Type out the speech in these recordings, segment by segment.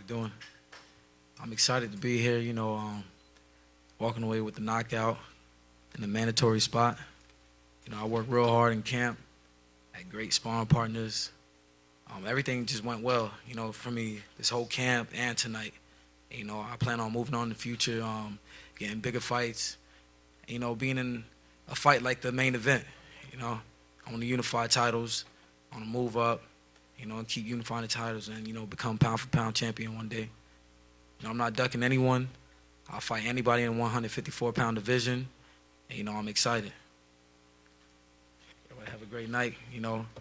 doing? I'm excited to be here, walking away with the knockout in the mandatory spot. I worked real hard in camp, had great sparring partners. Everything just went well, for me this whole camp and tonight. I plan on moving on in the future, getting bigger fights, being in a fight like the main event. I want to unify titles, I want to move up, and keep unifying the titles and, become pound for pound champion one day. I'm not ducking anyone. I'll fight anybody in the 154-pound division, and, I'm excited. Everybody have a great night.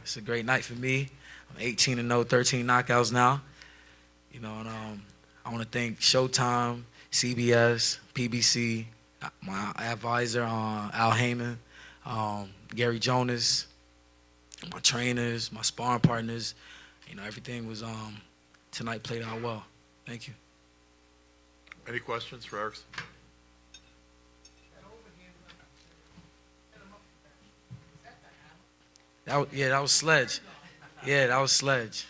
It's a great night for me. I'm 18-0, 13 knockouts now. And I want to thank Showtime, CBS, PBC, my advisor, Al Heyman, Gary Jonas, my trainers, my sparring partners. Everything was tonight played out well. Thank you. Any questions for Erickson? That was Sledge. Yeah, that was Sledge.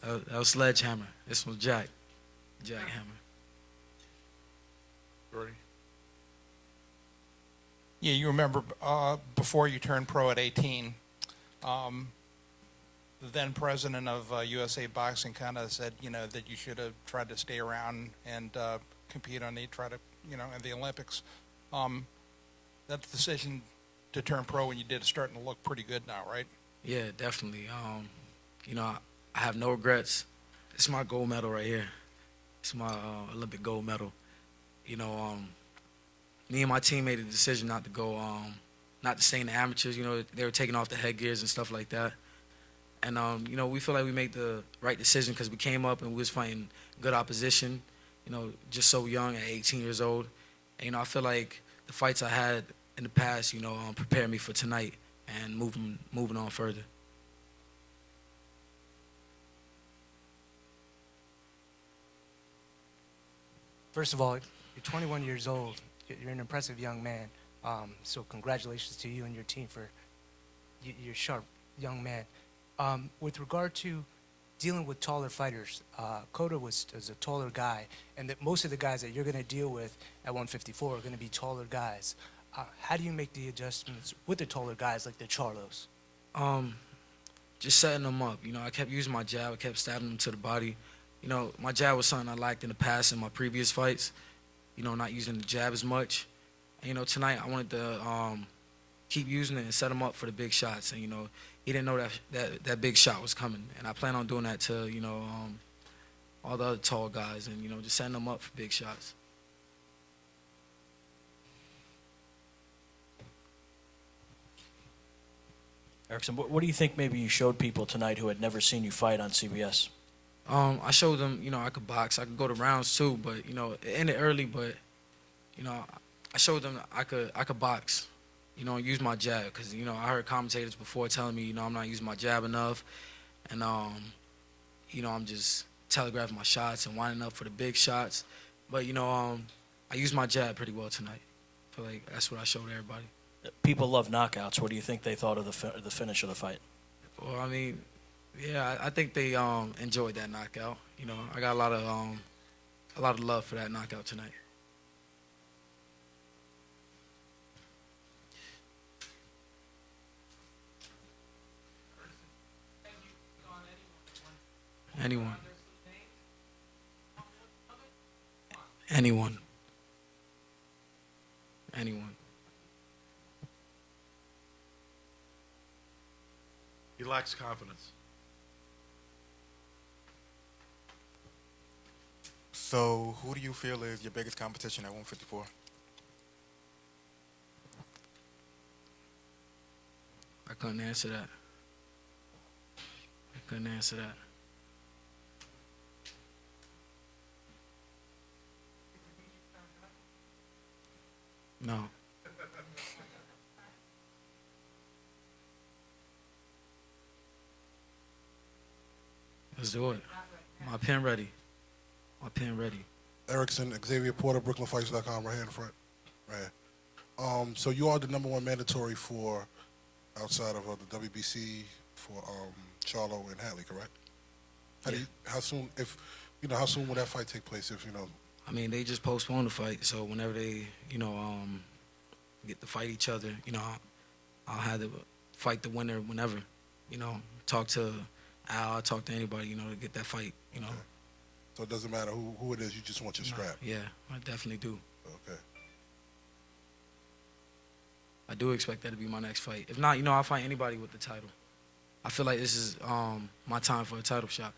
That was Sledgehammer. This was Jackhammer. Bernie? Yeah, you remember before you turned pro at 18, the then president of USA Boxing kind of said, that you should have tried to stay around and compete in the Olympics. That decision to turn pro when you did is starting to look pretty good now, right? Yeah, definitely. I have no regrets. It's my gold medal right here. It's my Olympic gold medal. Me and my team made a decision not to go, not to stay in the amateurs. They were taking off the headgears and stuff like that. And, we feel like we made the right decision because we came up and we was fighting good opposition, just so young at 18 years old. And, I feel like the fights I had in the past, prepared me for tonight and moving on further. First of all, you're 21 years old. You're an impressive young man. So congratulations to you and your team for your sharp young man. With regard to dealing with taller fighters, Cotto was a taller guy, and that most of the guys that you're going to deal with at 154 are going to be taller guys. How do you make the adjustments with the taller guys like the Charlos? Just setting them up. I kept using my jab. I kept stabbing them to the body. My jab was something I lacked in the past in my previous fights. Not using the jab as much. And, tonight I wanted to keep using it and set him up for the big shots. And, he didn't know that big shot was coming. And I plan on doing that to, all the other tall guys and, just setting them up for big shots. Erickson, what do you think maybe you showed people tonight who had never seen you fight on CBS? I showed them, I could box. I could go to rounds too, but, it ended early, but, I showed them I could box, and use my jab because, I heard commentators before telling me, I'm not using my jab enough. And, I'm just telegraphing my shots and winding up for the big shots. But, I used my jab pretty well tonight. I feel like that's what I showed everybody. People love knockouts. What do you think they thought of the finish of the fight? Well, yeah, I think they enjoyed that knockout. I got a lot of love for that knockout tonight. Anyone. He lacks confidence. So, who do you feel is your biggest competition at 154? I couldn't answer that. No. Let's do it. My pen ready. Erickson, Xavier Porter, BrooklynFights.com, right here in the front. Right here. So you are the #1 mandatory for outside of the WBC for Charlo and Hatley, correct? How soon, if how soon will that fight take place? If you know, I mean, they just postponed the fight, so whenever they, get to fight each other, I'll have to fight the winner whenever. Talk to Al, talk to anybody, to get that fight. so it doesn't matter who it is. You just want your scrap. Yeah, I definitely do. Okay. I do expect that to be my next fight. If not, I'll fight anybody with the title. I feel like this is my time for a title shot.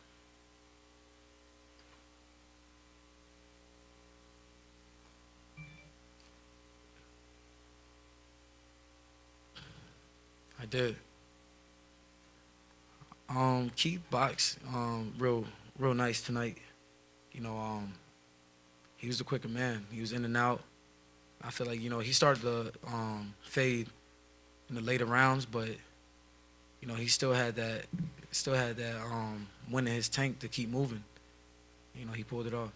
I did. Keith boxed real nice tonight. He was the quicker man. He was in and out. I feel like he started to fade in the later rounds, but he still had that wind in his tank to keep moving. He pulled it off.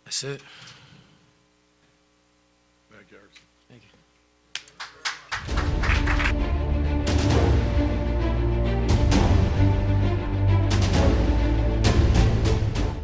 That's it. Thank you, Erickson. Thank you.